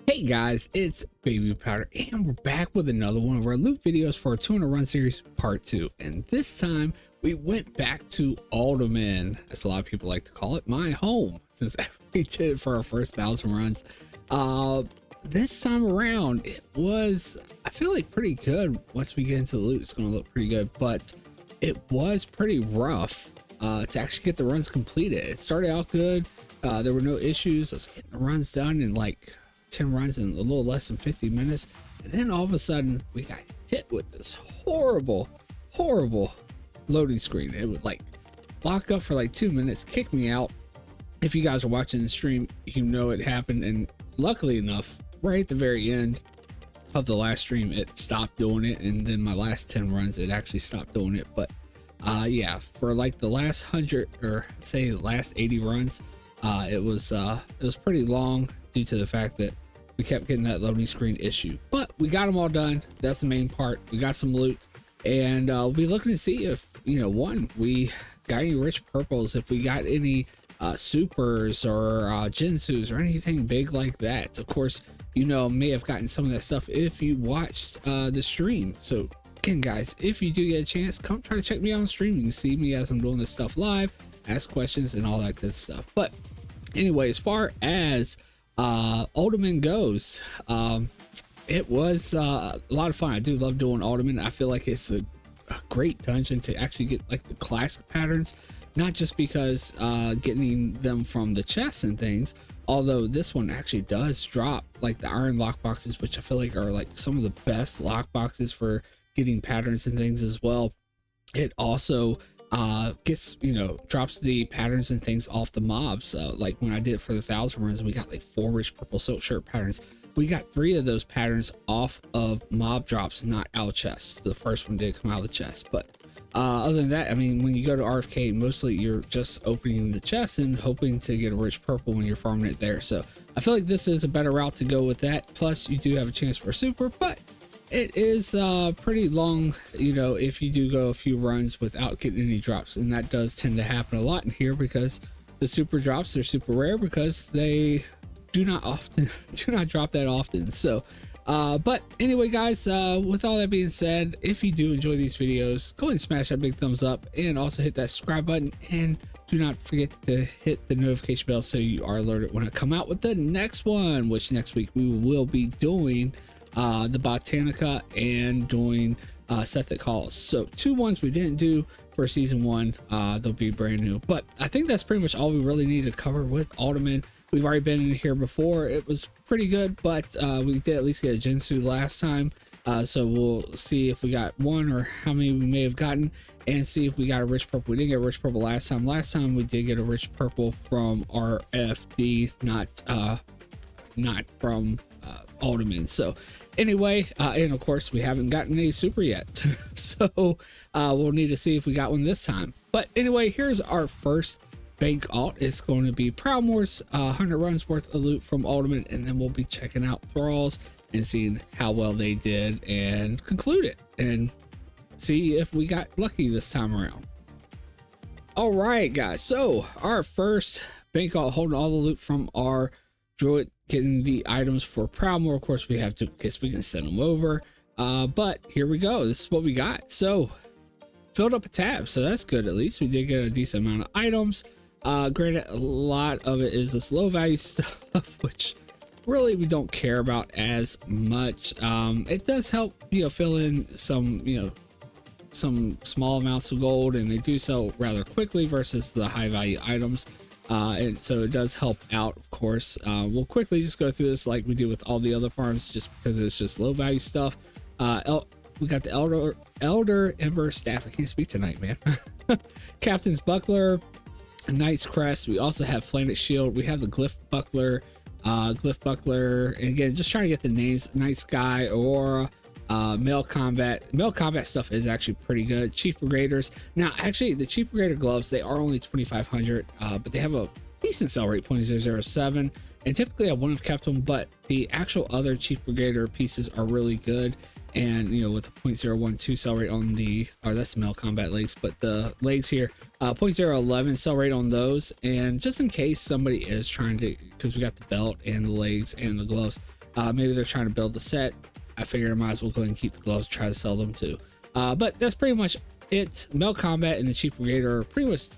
Hey guys, it's Babypowder, and we're back with another one of our loot videos for our 200 run series part 2. And this time we went back to Uldaman, as a lot of people like to call it, my home, since we did it for our first 1,000 runs. This time around it was, I feel like, pretty good. Once we get into the loot, it's going to look pretty good, but it was pretty rough to actually get the runs completed. It started out good. There were no issues. I was getting the runs done in like 10 runs in a little less than 50 minutes, and then all of a sudden we got hit with this horrible loading screen. It would like lock up for like 2 minutes, kick me out. If you guys are watching the stream, you know it happened, and luckily enough, right at the very end of the last stream, it stopped doing it, and then my last 10 runs it actually stopped doing it. But yeah, for like the last 100, or say the last 80 runs, it was pretty long due to the fact that we kept getting that loading screen issue. But we got them all done. That's the main part. We got some loot, and we'll be looking to see if, you know, one, we got any rich purples, if we got any supers or Jinsus or anything big like that. Of course, you know, may have gotten some of that stuff if you watched the stream. So again, guys, if you do get a chance, come try to check me out on stream. You can see me as I'm doing this stuff live, ask questions and all that good stuff. But anyway, as far as Uldaman goes, it was a lot of fun. I do love doing Uldaman. I feel like it's a great dungeon to actually get like the classic patterns, not just because getting them from the chests and things, although this one actually does drop like the iron lock boxes, which I feel like are like some of the best lock boxes for getting patterns and things as well. It also gets, you know, drops the patterns and things off the mobs. Like when I did it for the 1,000 runs, we got like 4 rich purple silk shirt patterns. We got 3 of those patterns off of mob drops, not out chests. The first one did come out of the chest, but other than that, I mean, when you go to RFK, mostly you're just opening the chest and hoping to get a rich purple when you're farming it there. So I feel like this is a better route to go with that. Plus you do have a chance for a super, but it is pretty long, you know, if you do go a few runs without getting any drops, and that does tend to happen a lot in here because the super drops are super rare because they do not drop that often. So but anyway, guys, with all that being said, if you do enjoy these videos, go ahead and smash that big thumbs up, and also hit that subscribe button, and do not forget to hit the notification bell so you are alerted when I come out with the next one, which next week we will be doing the Botanica and doing Set That Calls. So 2 ones we didn't do for season 1. They'll be brand new, but I think that's pretty much all we really need to cover with Uldaman. We've already been in here before. It was pretty good, but we did at least get a Jinsu last time, so we'll see if we got 1 or how many we may have gotten, and see if we got a rich purple. We didn't get a rich purple last time. Last time we did get a rich purple from RFD, not from Uldaman. So anyway, and of course we haven't gotten a super yet, so we'll need to see if we got one this time. But anyway, here's our first bank alt. It's going to be Proudmoore's 100 runs worth of loot from Uldaman, and then we'll be checking out Thralls and seeing how well they did and conclude it and see if we got lucky this time around. All right, guys, so our first bank alt, holding all the loot from our druid, getting the items for Proudmoore. Of course, we have duplicates, we can send them over, but here we go. This is what we got. So filled up a tab, so that's good. At least we did get a decent amount of items. Granted, a lot of it is this low value stuff, which really we don't care about as much. It does help, you know, fill in some, you know, some small amounts of gold, and they do sell rather quickly versus the high value items. And so it does help out, of course. We'll quickly just go through this like we do with all the other farms, just because it's just low value stuff. We got the Elder Ember Staff. I can't speak tonight, man. Captain's Buckler, a Knight's Crest. We also have Flannet Shield. We have the Glyph Buckler, and again, just trying to get the names. Night Sky, Aurora, Male Combat. Male Combat stuff is actually pretty good. Chief Brigaders. Now, actually, the Chief Brigader gloves, they are only 2,500, but they have a decent sell rate, 0.007, and typically I wouldn't have kept them, but the actual other Chief Brigader pieces are really good. And you know, with a 0.012 sell rate on the, or that's the Male Combat legs, but the legs here, 0.011 sell rate on those. And just in case somebody is trying to, because we got the belt and the legs and the gloves, Maybe they're trying to build the set. I figured I might as well go ahead and keep the gloves, try to sell them too. But that's pretty much it. Mel Combat and the Chief Brigade are pretty much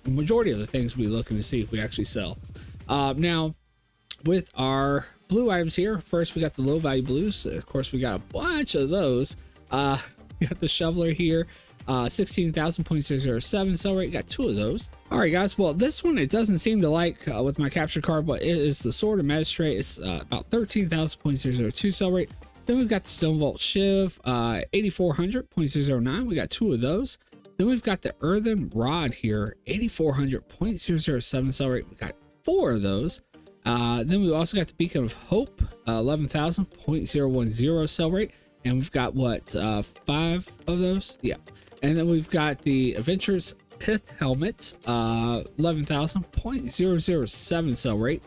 the majority of the things we're looking to see if we actually sell. Now, with our blue items here, first we got the low value blues. Of course, we got a bunch of those. We got the shoveler here, 16,000.007 sell rate. Got 2 of those. All right, guys. Well, this one it doesn't seem to like with my capture card, but it is the sword of magistrate. It's about 13,000.002 sell rate. Then we've got the stone vault shiv, 8,400.009. We got 2 of those. Then we've got the earthen rod here, 8,400.007 sell rate. We got 4 of those. Then we also got the beacon of hope, 11,000.010 sell rate. And we've got what, 5 of those? Yeah. And then we've got the Adventurer's Pith Helmet, 11,000.007 sell rate.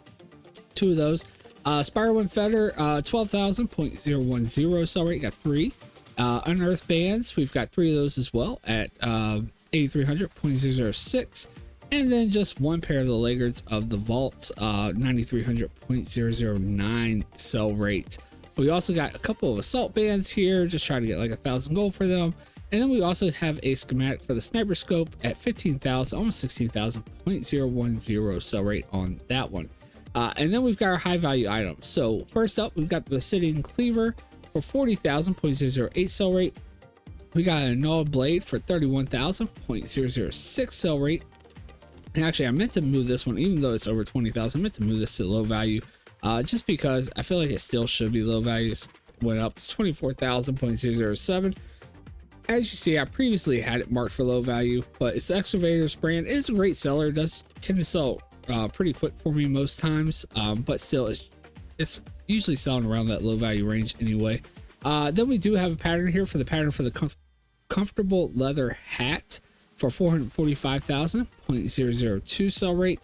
2 of those. Spiderwind Feather, 12,000.010 sell rate. Got 3. Unearthed Bands, we've got 3 of those as well at 8,300.006. And then just 1 pair of the Laggards of the Vault, 9,300.009 sell rate. We also got a couple of assault bands here, just trying to get like 1,000 gold for them. And then we also have a schematic for the sniper scope at 15,000, almost 16,000.010 sell rate on that one. And then we've got our high value items. So first up, we've got the Obsidian Cleaver for 40,000.008 sell rate. We got a Null Blade for 31,000.006 sell rate. And actually, I meant to move this one, even though it's over 20,000. I meant to move this to low value. Just because I feel like it still should be low values. Went up, it's 24,000.007. As you see, I previously had it marked for low value, but it's the Excavators brand. It's a great seller. It does tend to sell pretty quick for me most times, but still it's usually selling around that low value range anyway. Then we do have a pattern here for the pattern for the comfortable leather hat for 445,000.002 sell rate.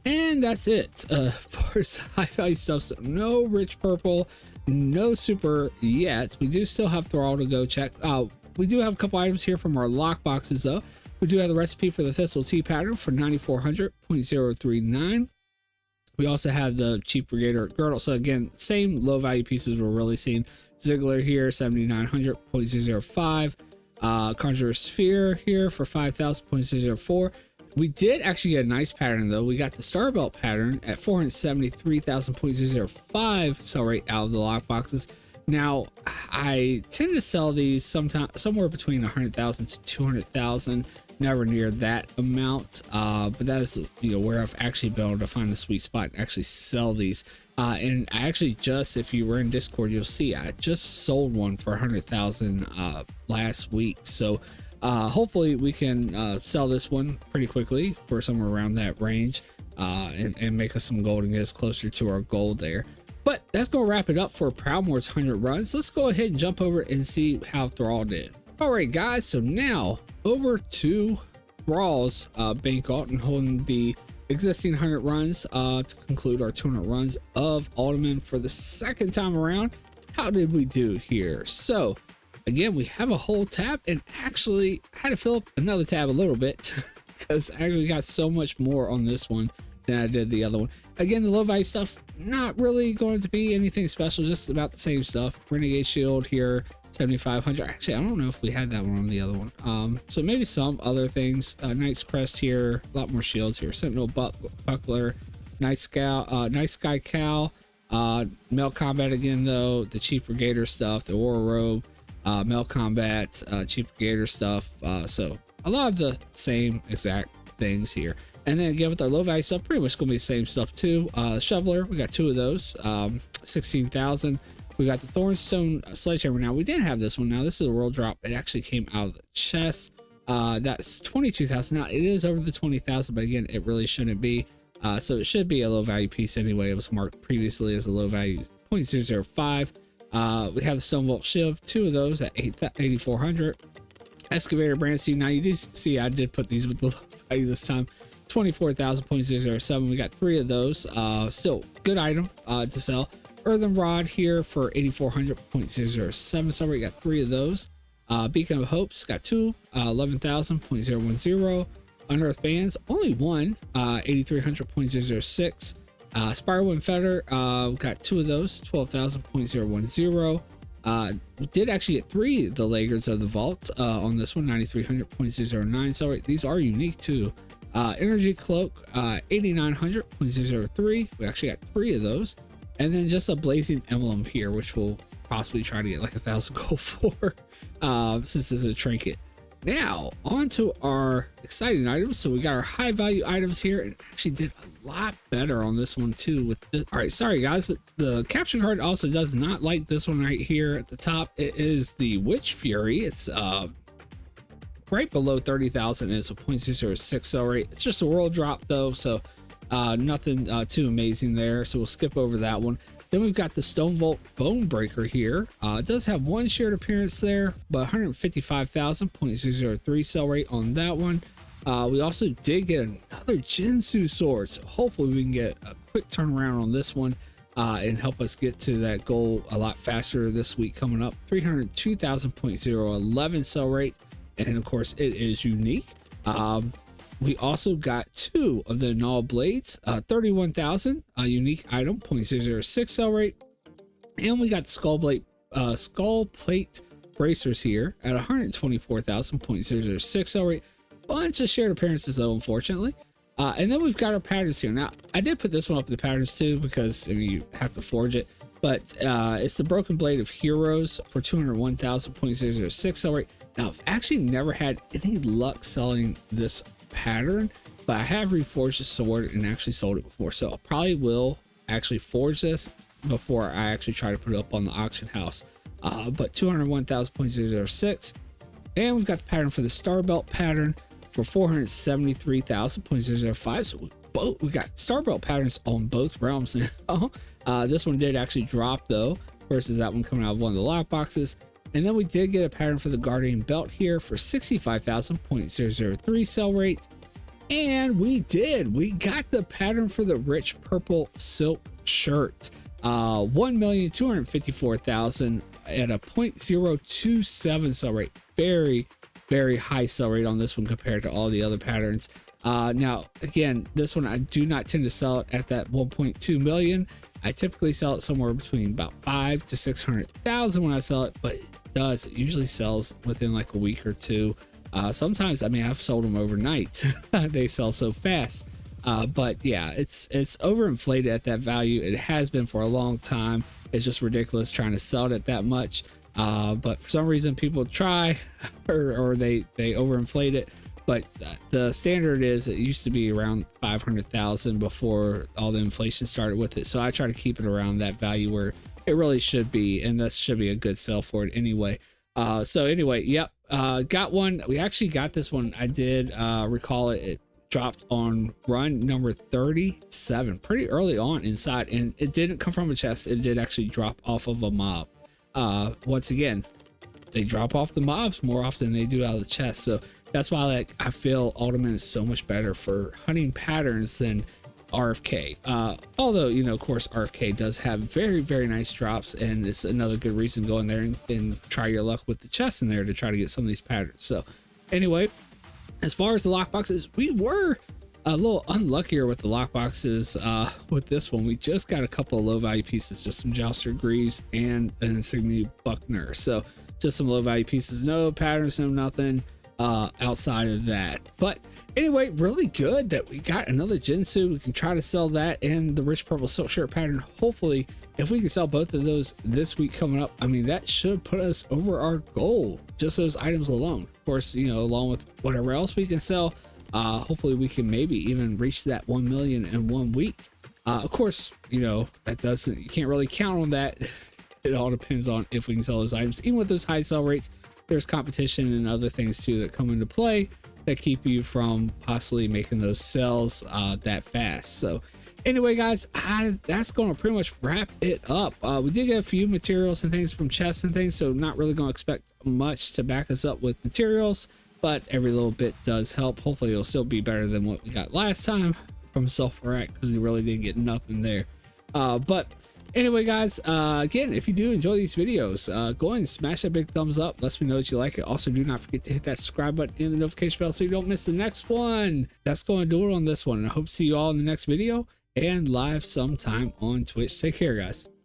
And that's it for high value stuff. So no rich purple, no super yet. We do still have thrall to go check. We do have a couple items here from our lock boxes though. We do have the recipe for the Thistle Tea pattern for 9,400.039. We also have the Chief Brigader girdle. So again, same low value pieces we're really seeing. Ziggler here, 7,900.005. Conjurer Sphere here for 5,000.004. We did actually get a nice pattern though. We got the Star Belt pattern at 473,000.005 sell rate out of the lock boxes. Now, I tend to sell these somewhere between 100,000 to 200,000, never near that amount. But that is, where I've actually been able to find the sweet spot and actually sell these. And I actually just, if you were in Discord, you'll see I just sold one for 100,000 last week. So hopefully we can sell this one pretty quickly for somewhere around that range and make us some gold and get us closer to our goal there. But that's going to wrap it up for Proudmoore's 100 runs. Let's go ahead and jump over and see how Thrall did. All right, guys. So now over to Thrall's bank alt and holding the existing 100 runs to conclude our 200 runs of Uldaman for the second time around. How did we do here? So again, we have a whole tab, and actually I had to fill up another tab a little bit because I actually got so much more on this one than I did the other one. Again, the low value stuff, not really going to be anything special, just about the same stuff. Renegade Shield here, 7,500. Actually, I don't know if we had that one on the other one. So maybe some other things. Knight's Crest here, a lot more shields here. Sentinel Buckler, Night Sky Cow, Mel Combat again though, the Chief Brigader stuff, the Aurora Robe, Mel Combat, Chief Brigader stuff. So a lot of the same exact things here. And then again with our low value stuff, pretty much gonna be the same stuff too. Shoveler, we got 2 of those, 16,000. We got the Thornstone Sledgehammer. Now we didn't have this one. Now this is a world drop. It actually came out of the chest. That's 22,000. Now it is over the 20,000, but again, it really shouldn't be. So it should be a low value piece anyway. It was marked previously as a low value 0.005. We have the Stone Vault Shiv, 2 of those at 8,400. Excavator brand C. Now you do see I did put these with the low value this time. 24,000.007. We got 3 of those. Still good item to sell. Earthen Rod here for 8,400.007. So we got 3 of those. Beacon of Hopes got 2, 11,000.010. Unearthed Bands only 1, 8,300.006. Spiral Feather, we got 2 of those, 12,000.010. We did actually get 3 of the laggards of the vault on this one, 9,300.009. So these are unique too. Energy Cloak, 8,900.003. We actually got 3 of those. And then just a Blazing Emblem here, which we'll possibly try to get like 1,000 gold for, since it's a trinket. Now, on to our exciting items. So we got our high value items here, and actually did a lot better on this one too with this. All right, sorry guys, but the caption card also does not like this one right here at the top. It is the Witch Fury. It's right below 30,000. It's a 0.006 sell rate. It's just a world drop though, so nothing too amazing there. So we'll skip over that one. Then we've got the Stonevolt Bone Breaker here. It does have 1 shared appearance there, but 155,000.003 sell rate on that one. We also did get another Jinsu sword, so hopefully we can get a quick turnaround on this one and help us get to that goal a lot faster this week coming up. 302,000.011 sell rate, and of course it is unique. We also got 2 of the Null Blades, 31,000, a unique item, 0.006 sell rate. And we got skull plate bracers here at 124,000.006 sell rate. Bunch of shared appearances though, unfortunately. And then we've got our patterns here. Now, I did put this one up in the patterns too, because I mean, you have to forge it. But it's the Broken Blade of Heroes for 201,000.006 sell rate. Now, I've actually never had any luck selling this pattern, but I have reforged the sword and actually sold it before, so I probably will actually forge this before I actually try to put it up on the auction house. But 201,000.006, and we've got the pattern for the Star Belt pattern for 473,000.005. So we got Star Belt patterns on both realms now. This one did actually drop though, versus that one coming out of one of the lock boxes. And then we did get a pattern for the Guardian Belt here for 65,000.003 sell rate. And we got the pattern for the Rich Purple Silk Shirt. 1,254,000 at a 0.027 sell rate. Very, very high sell rate on this one compared to all the other patterns. Now, again, this one I do not tend to sell it at that 1.2 million. I typically sell it somewhere between about 500,000 to 600,000 when I sell it, but it usually sells within like a week or two. Sometimes, I mean, I've sold them overnight. They sell so fast. But yeah, it's overinflated at that value. It has been for a long time. It's just ridiculous trying to sell it at that much. But for some reason people try or they overinflate it. But the standard is it used to be around 500,000 before all the inflation started with it. So I try to keep it around that value where it really should be, and that should be a good sell for it anyway. So anyway, yep, got one. We actually got this one. I did recall it dropped on run number 37 pretty early on inside, and it didn't come from a chest. It did actually drop off of a mob. Once again, they drop off the mobs more often than they do out of the chest. So that's why, like, I feel Uldaman is so much better for hunting patterns than RFK. Although, you know, of course, RFK does have very, very nice drops, and it's another good reason to go in there and try your luck with the chests in there to try to get some of these patterns. So anyway, as far as the lockboxes, we were a little unluckier with the lockboxes with this one. We just got a couple of low value pieces, just some Jouster Greaves and an Insignia Buckner. So just some low value pieces, no patterns, no nothing outside of that. But anyway, really good that we got another Jinsu. We can try to sell that and the Rich Purple Silk Shirt pattern. Hopefully, if we can sell both of those this week coming up, I mean, that should put us over our goal, just those items alone. Of course, you know, along with whatever else we can sell, hopefully we can maybe even reach that 1 million in 1 week. Of course, you know, you can't really count on that. It all depends on if we can sell those items. Even with those high sell rates, there's competition and other things too that come into play that keep you from possibly making those sales that fast. So anyway, guys, that's going to pretty much wrap it up. We did get a few materials and things from chests and things, so not really going to expect much to back us up with materials, but every little bit does help. Hopefully it'll still be better than what we got last time from Self-Rack, because we really didn't get nothing there. But anyway, guys, again, if you do enjoy these videos, go ahead and smash that big thumbs up. Let me know that you like it. Also, do not forget to hit that subscribe button and the notification bell so you don't miss the next one. That's going to do it on this one. And I hope to see you all in the next video. and live sometime on Twitch. Take care, guys.